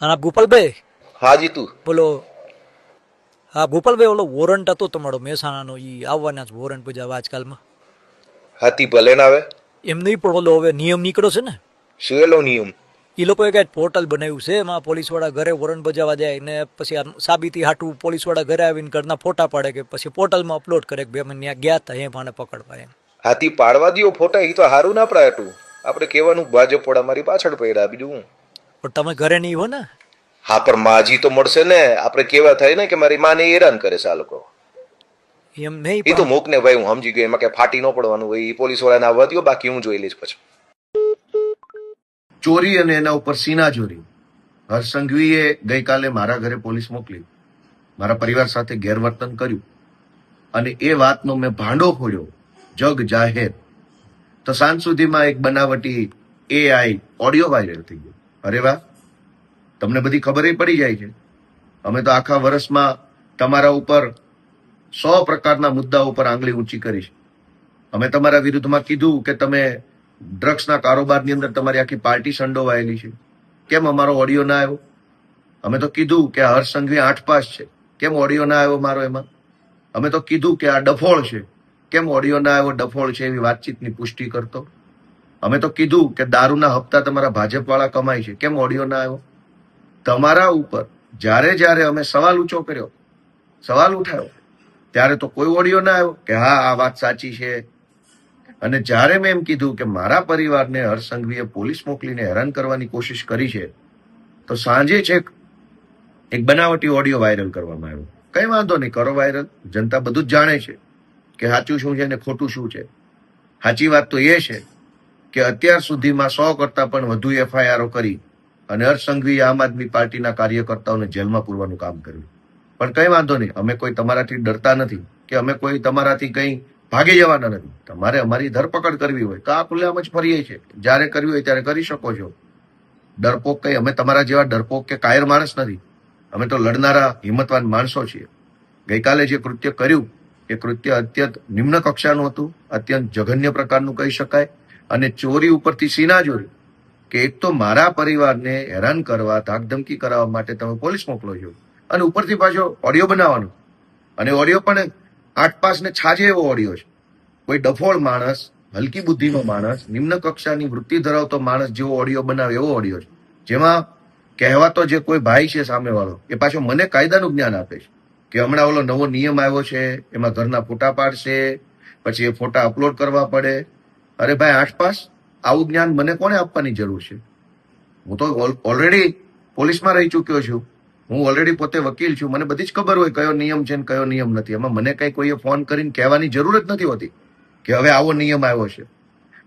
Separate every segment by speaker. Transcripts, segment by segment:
Speaker 1: અને આ ગોપાલભાઈ
Speaker 2: હા જીતુ.
Speaker 1: બોલો. હા ગોપાલભાઈ, ઓલો વોરંટ હતો તમારો મહેસાણાનો, એ આવવાના જ વોરંટ બજાવવા આજકાલમાં.
Speaker 2: હાથી ભલે ના આવે.
Speaker 1: એમ નહીં, પણ ઓલો હવે નિયમ નીકળ્યો છે ને,
Speaker 2: શું એલો નિયમ?
Speaker 1: એ લોકોએ કાંઈક પોર્ટલ બનાવ્યું છે, એમાં પોલીસવાળા ઘરે વોરંટ બજાવવા જાય ને પછી આ સાબિતી હાટું પોલીસવાળા ઘરે આવીને ઘરના ફોટા પાડે કે પછી પોર્ટલમાં અપલોડ કરે કે ભાઈ અમે ત્યાં ગયા હતા એમ આને પકડવા એમ.
Speaker 2: હાથી પાડવા દ્યો ફોટા, એ તો હારું ના પડાયું. આપણે કહેવાનું ભાજપ પોડા મારી પાછળ પડ્યા, બીજું હું.
Speaker 1: પણ તમે ઘરે નહીં હો ને.
Speaker 2: હા પણ માજી તો મળશે ને. આપણે કેવા થાય ને કે મારી માને હેરાન કરે છે આ લોકો.
Speaker 1: એમ નહીં
Speaker 2: એ તો
Speaker 1: પણ
Speaker 2: મૂક ને ભાઈ, હું સમજી ગયો. એમાં કઈ ફાટી ન પડવાનું હોય. એ પોલીસ વાળાને આવવા દ્યો, બાકી હું જોઈ લઈશ પછી.
Speaker 3: ચોરી અને એના ઉપર સીનાચોરી. હર્ષ સંઘવીએ ગઈકાલે મારા ઘરે પોલીસ મોકલી, મારા પરિવાર સાથે ગેરવર્તન કર્યું અને એ વાતનો મેં ભાંડો ફોડ્યો જગ જાહેર. તો સાંજ સુધીમાં એક બનાવટી AI ઓડિયો વાયરલ થઈ ગયો. અરે વાહ, તમને બધી ખબર પડી જાય છે. અમે તો આખા વર્ષમાં તમારા ઉપર 100 પ્રકારના મુદ્દાઓ ઉપર આંગળી ઊંચી કરી છે. અમે તમારા વિરુદ્ધમાં કીધું કે તમે ડ્રગ્સના કારોબારની અંદર તમારી આખી પાર્ટી સંડોવાયેલી છે. કેમ અમારો ઓડિયો ના આવ્યો? અમે તો કીધું કે હર્ષ સંઘવી 8 પાસ છે, કેમ ઓડિયો ના આવ્યો મારો એમાં? અમે તો કીધું કે આ ડફોળ છે, કેમ ઓડિયો ના આવ્યો? ડફોળ છે એવી વાતચીતની પુષ્ટિ કરતો. અમે તો કીધું કે દારૂના હપ્તા તમારા ભાજપવાળા કમાય છે, કેમ ઓડિયો ના આવ્યો? તમારા ઉપર જ્યારે જ્યારે અમે સવાલ ઊંચો કર્યો, સવાલ ઉઠાવ્યો, ત્યારે તો કોઈ ઓડિયો ના આવ્યો કે હા આ વાત સાચી છે. અને જ્યારે મેં એમ કીધું કે મારા પરિવારને હર્ષ સંઘવીએ પોલીસ મોકલીને હેરાન કરવાની કોશિશ કરી છે, તો સાંજે છેક એક બનાવટી ઓડિયો વાયરલ કરવામાં આવ્યો. કઈ વાંધો નહીં, કરો વાયરલ. જનતા બધું જ જાણે છે કે સાચું શું છે ને ખોટું શું છે. સાચી વાત તો એ છે કે અત્યાર સુધીમાં 100 કરતા પણ વધુ FIRઓ કરી અને હર્ષ સંઘવીએ આમ આદમી પાર્ટીના કાર્યકર્તાઓને જેલમાં પૂરવાનું કામ કર્યું. પણ કઈ વાંધો નહીં, અમે કોઈ તમારાથી ડરતા નથી કે અમે કોઈ તમારાથી કંઈ ભાગી જવાના નથી. તમારે અમારી ધરપકડ કરવી હોય તો આ ખુલ્લેઆમ જ ફરીએ છીએ, જ્યારે કરવી હોય ત્યારે કરી શકો છો. ડરપોક કઈ, અમે તમારા જેવા ડરપોક કે કાયર માણસ નથી. અમે તો લડનારા હિંમતવાન માણસો છીએ. ગઈકાલે જે કૃત્ય કર્યું એ કૃત્ય અત્યંત નિમ્ન કક્ષાનું હતું, અત્યંત જઘન્ય પ્રકારનું કહી શકાય. અને ચોરી ઉપરથી સીનાચોરી, કે એક તો મારા પરિવારને હેરાન કરવા, ધાકધમકી કરાવવા માટે તમે પોલીસ મોકલો છો અને ઉપરથી પાછો ઓડિયો બનાવવાનો. અને ઓડિયો પણ 8 પાસ ને છાજે એવો ઓડિયો છે. કોઈ ડફોળ માણસ, હલકી બુદ્ધિનો માણસ, નિમ્ન કક્ષાની વૃત્તિ ધરાવતો માણસ જેવો ઓડિયો બનાવે એવો ઓડિયો છે. જેમાં કહેવાતો જે કોઈ ભાઈ છે સામેવાળો, એ પાછો મને કાયદાનું જ્ઞાન આપે છે કે હમણાં ઓલો નવો નિયમ આવ્યો છે, એમાં ઘરના ફોટા પાડશે, પછી એ ફોટા અપલોડ કરવા પડે. અરે ભાઈ 8 પાસ, આવું જ્ઞાન મને કોને આપવાની જરૂર છે? હું તો ઓલરેડી પોલીસમાં રહી ચૂક્યો છું. હું ઓલરેડી પોતે વકીલ છું. મને બધી જ ખબર હોય કયો નિયમ છે ને કયો નિયમ નથી. એમાં મને કઈ કોઈએ ફોન કરીને કહેવાની જરૂર જ નથી હોતી કે હવે આવો નિયમ આવ્યો છે.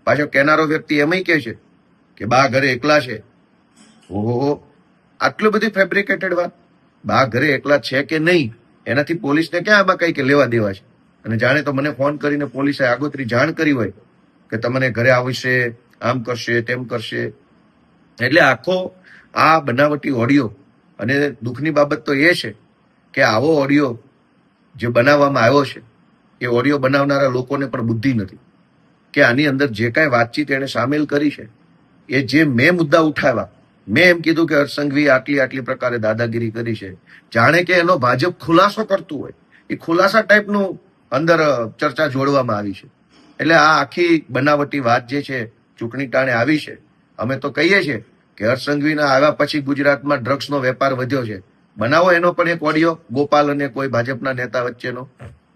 Speaker 3: પાછો કહેનારો વ્યક્તિ એમય કહે છે કે બા ઘરે એકલા છે. ઓહો, આટલું બધી ફેબ્રિકેટેડ વાત. બા ઘરે એકલા છે કે નહીં એનાથી પોલીસને ક્યાં આમાં કઈ કે લેવા દેવા છે? અને જાણે તો મને ફોન કરીને પોલીસે આગોતરી જાણ કરી હોય કે તમને ઘરે આવશે, આમ કરશે, તેમ કરશે. એટલે આખો આ બનાવટી ઓડિયો, અને દુઃખની બાબત તો એ છે કે આવો ઓડિયો જે બનાવવામાં આવ્યો છે, એ ઓડિયો બનાવનારા લોકોને પણ બુદ્ધિ નથી કે આની અંદર જે કાંઈ વાતચીત એને સામેલ કરી છે, એ જે મેં મુદ્દા ઉઠાવ્યા, મેં એમ કીધું કે હર્ષ સંઘવીએ આટલી પ્રકારે દાદાગીરી કરી છે, જાણે કે એનો ભાજપ ખુલાસો કરતું હોય. એ ખુલાસા ટાઈપનું અંદર ચર્ચા જોડવામાં આવી છે. એટલે આ આખી બનાવટી વાત જે છે ચૂંટણી ટાણે આવી છે. અમે તો કહીએ છીએ કે હર્ષ સંઘવીના આવ્યા પછી ગુજરાતમાં ડ્રગ્સનો વેપાર વધ્યો છે. બનાવો એનો પણ એક ઓડિયો, ગોપાલ અને કોઈ ભાજપના નેતા વચ્ચેનો,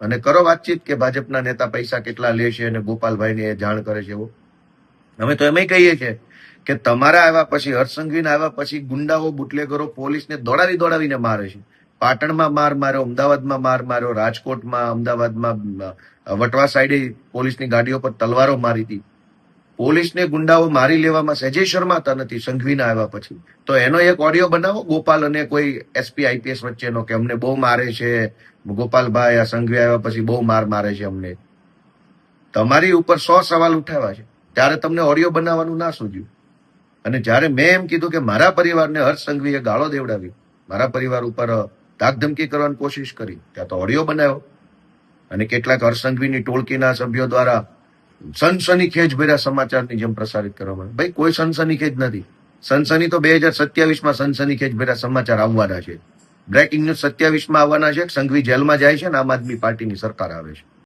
Speaker 3: અને કરો વાતચીત કે ભાજપના નેતા પૈસા કેટલા લે છે અને ગોપાલભાઈને એ જાણ કરે છે એવો. અમે તો એમ કહીએ છીએ કે તમારા આવ્યા પછી, હર્ષ સંઘવીના આવ્યા પછી ગુંડાઓ, બુટલેગરો પોલીસને દોડાવીને મારે છે. પાટણમાં માર માર્યો, અમદાવાદમાં માર માર્યો, રાજકોટમાં, અમદાવાદમાં, વટવા સાઈડે પોલીસની ગાડીઓ પર તલવારો મારી હતી. પોલીસને ગુંડાઓ મારી લેવામાં સહેજે શરમાતા નથી સંઘવીના આવ્યા પછી. તો એનો એક ઓડિયો બનાવો ગોપાલ અને કોઈ SP IPS વચ્ચેનો કે અમને બહુ મારે છે ગોપાલભાઈ, આ સંઘવી આવ્યા પછી બહુ મારે છે અમને. તમારી ઉપર 100 સવાલ ઉઠાવ્યા છે, ત્યારે તમને ઓડિયો બનાવવાનું ના સૂઝ્યું. અને જ્યારે મેં એમ કીધું કે મારા પરિવારને હર્ષ સંઘવીએ ગાળો દેવડાવી, મારા પરિવાર ઉપર ધાકધમકી કરવાની કોશિશ કરી, ત્યાં તો ઓડિયો બનાવ્યો. અને કેટલાક હર્ષ સંઘવીની ટોળકીના સભ્યો દ્વારા સનસનીખેજ ભર્યા સમાચારની જેમ પ્રસારિત કરવામાં. ભાઈ કોઈ સનસનીખેજ નથી. સનસની તો 2027માં સનસનીખેજ ભેરા સમાચાર આવવાના છે. બ્રેકિંગ ન્યૂઝ 27માં આવવાના છે. સંઘવી જેલમાં જાય છે ને આમ આદમી પાર્ટીની સરકાર આવે છે.